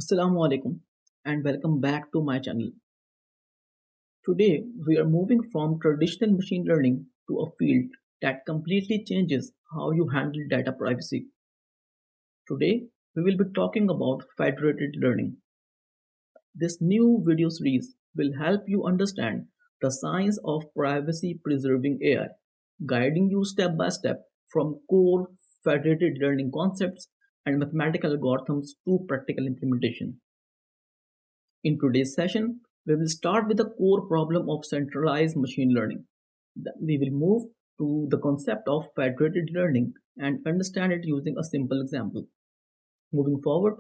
Assalamu alaikum and welcome back to my channel. Today we are moving from traditional machine learning to a field that completely changes how you handle data privacy. Today we will be talking about federated learning. This new video series will help you understand the science of privacy preserving AI, guiding you step by step from core federated learning concepts and mathematical algorithms to practical implementation. In today's session, we will start with the core problem of centralized machine learning. Then we will move to the concept of federated learning and understand it using a simple example. Moving forward,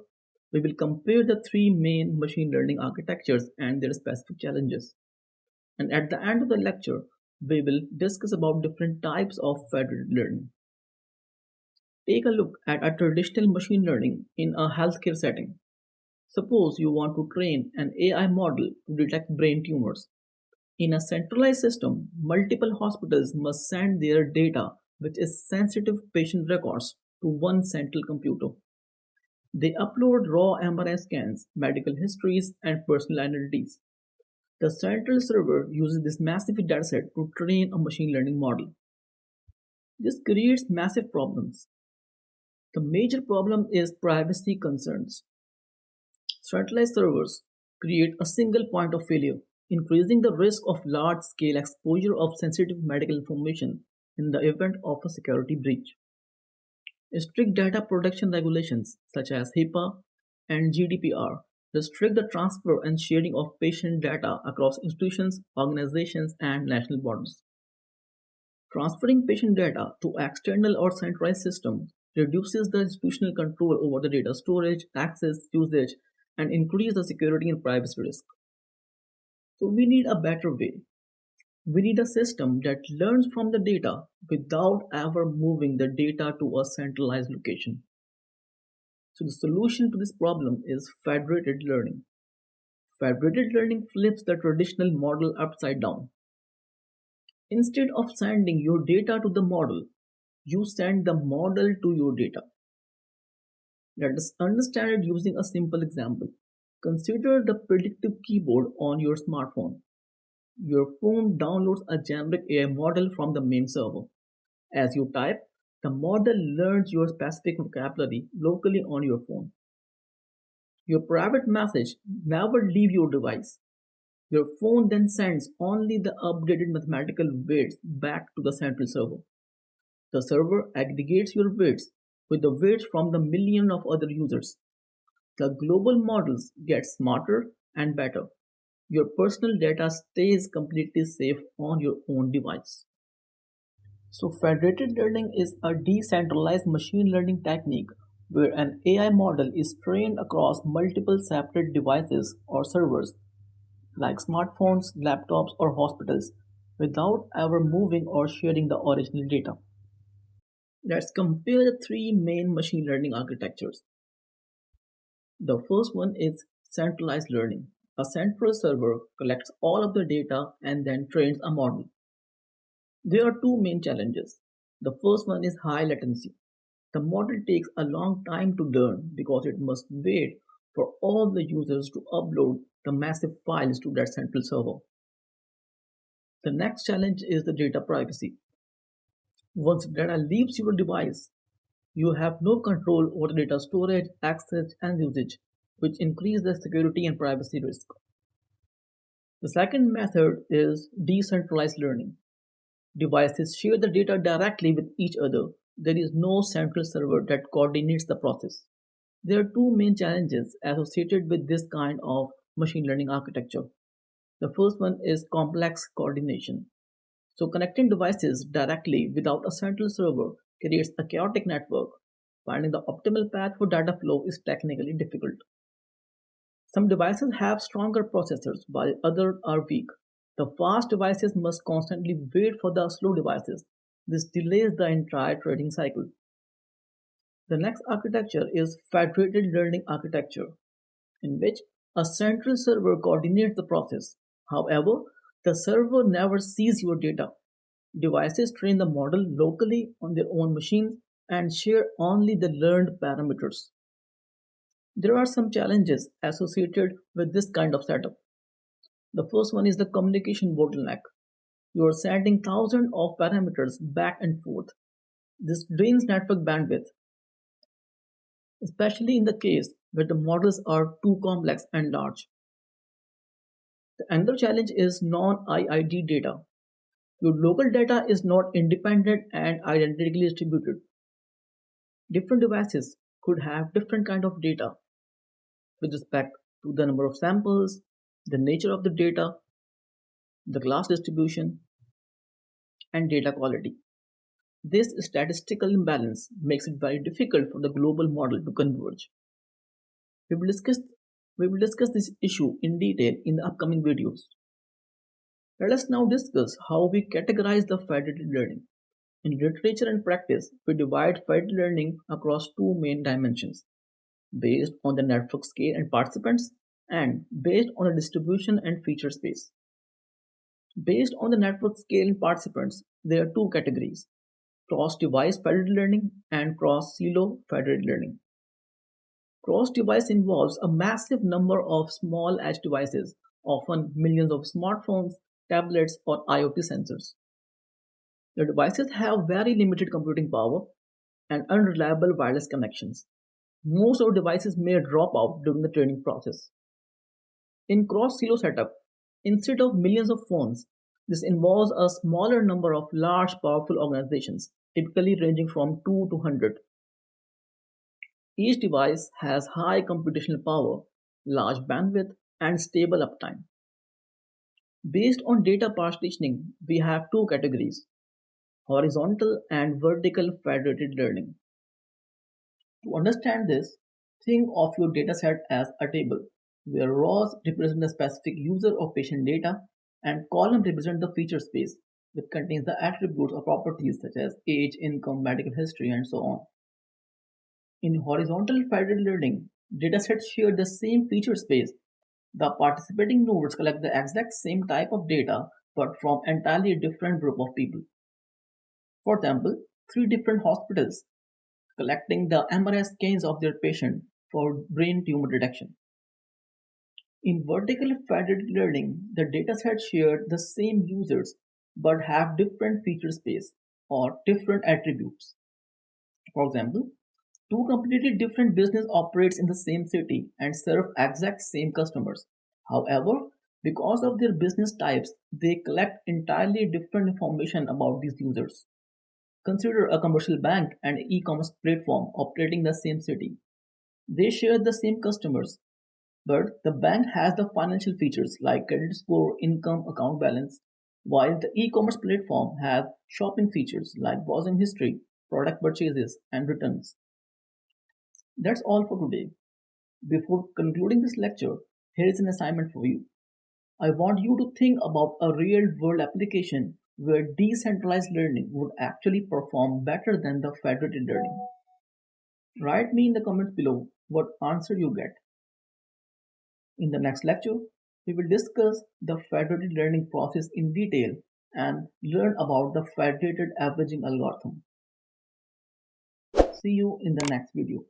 we will compare the three main machine learning architectures and their specific challenges. And at the end of the lecture, we will discuss about different types of federated learning. Take a look at a traditional machine learning in a healthcare setting. Suppose you want to train an AI model to detect brain tumors. In a centralized system, multiple hospitals must send their data, which is sensitive patient records, to one central computer. They upload raw MRI scans, medical histories, and personal identities. The central server uses this massive dataset to train a machine learning model. This creates massive problems. The major problem is privacy concerns. Centralized servers create a single point of failure, increasing the risk of large-scale exposure of sensitive medical information in the event of a security breach. Strict data protection regulations such as HIPAA and GDPR restrict the transfer and sharing of patient data across institutions, organizations, and national borders. Transferring patient data to external or centralized systems reduces the institutional control over the data storage, access, usage, and increase the security and privacy risk. So we need a better way. We need a system that learns from the data without ever moving the data to a centralized location. So the solution to this problem is federated learning. Federated learning flips the traditional model upside down. Instead of sending your data to the model, you send the model to your data. Let us understand it using a simple example. Consider the predictive keyboard on your smartphone. Your phone downloads a generic AI model from the main server. As you type, the model learns your specific vocabulary locally on your phone. Your private message never leaves your device. Your phone then sends only the updated mathematical weights back to the central server. The server aggregates your weights with the weights from the million of other users. The global models get smarter and better. Your personal data stays completely safe on your own device. So, federated learning is a decentralized machine learning technique where an AI model is trained across multiple separate devices or servers like smartphones, laptops, or hospitals without ever moving or sharing the original data. Let's compare the three main machine learning architectures. The first one is centralized learning. A central server collects all of the data and then trains a model. There are two main challenges. The first one is high latency. The model takes a long time to learn because it must wait for all the users to upload the massive files to that central server. The next challenge is the data privacy. Once data leaves your device, you have no control over the data storage, access, and usage, which increase the security and privacy risk. The second method is decentralized learning. Devices share the data directly with each other. There is no central server that coordinates the process. There are two main challenges associated with this kind of machine learning architecture. The first one is complex coordination. So, connecting devices directly without a central server creates a chaotic network. Finding the optimal path for data flow is technically difficult. Some devices have stronger processors while others are weak. The fast devices must constantly wait for the slow devices. This delays the entire trading cycle. The next architecture is federated learning architecture, in which a central server coordinates the process. However, the server never sees your data. Devices train the model locally on their own machines and share only the learned parameters. There are some challenges associated with this kind of setup. The first one is the communication bottleneck. You are sending thousands of parameters back and forth. This drains network bandwidth, especially in the case where the models are too complex and large. The another challenge is non-IID data. Your local data is not independent and identically distributed. Different devices could have different kind of data with respect to the number of samples, the nature of the data, the class distribution, and data quality. This statistical imbalance makes it very difficult for the global model to converge. We will discuss we will discuss this issue in detail in the upcoming videos. Let us now discuss how we categorize the federated learning. In literature and practice, we divide federated learning across two main dimensions: based on the network scale and participants, and based on the distribution and feature space. Based on the network scale and participants, there are two categories: cross-device federated learning and cross-silo federated learning. Cross-device involves a massive number of small edge devices, often millions of smartphones, tablets, or IoT sensors. The devices have very limited computing power and unreliable wireless connections. Most of the devices may drop out during the training process. In cross-silo setup, instead of millions of phones, this involves a smaller number of large, powerful organizations, typically ranging from 2 to 100. Each device has high computational power, large bandwidth, and stable uptime. Based on data partitioning, we have two categories: horizontal and vertical federated learning. To understand this, think of your dataset as a table, where rows represent the specific user or patient data and columns represent the feature space, which contains the attributes or properties such as age, income, medical history, and so on. In horizontal federated learning, datasets share the same feature space. The participating nodes collect the exact same type of data but from entirely different group of people. For example, three different hospitals collecting the MRI scans of their patient for brain tumor detection. In vertical federated learning, the datasets share the same users but have different feature space or different attributes. For example, two completely different business operates in the same city and serve exact same customers. However, because of their business types, they collect entirely different information about these users. Consider a commercial bank and e-commerce platform operating in the same city. They share the same customers, but the bank has the financial features like credit score, income, account balance, while the e-commerce platform has shopping features like browsing history, product purchases, and returns. That's all for today. Before concluding this lecture, here is an assignment for you. I want you to think about a real world application where decentralized learning would actually perform better than the federated learning. Write me in the comments below what answer you get. In the next lecture, we will discuss the federated learning process in detail and learn about the federated averaging algorithm. See you in the next video.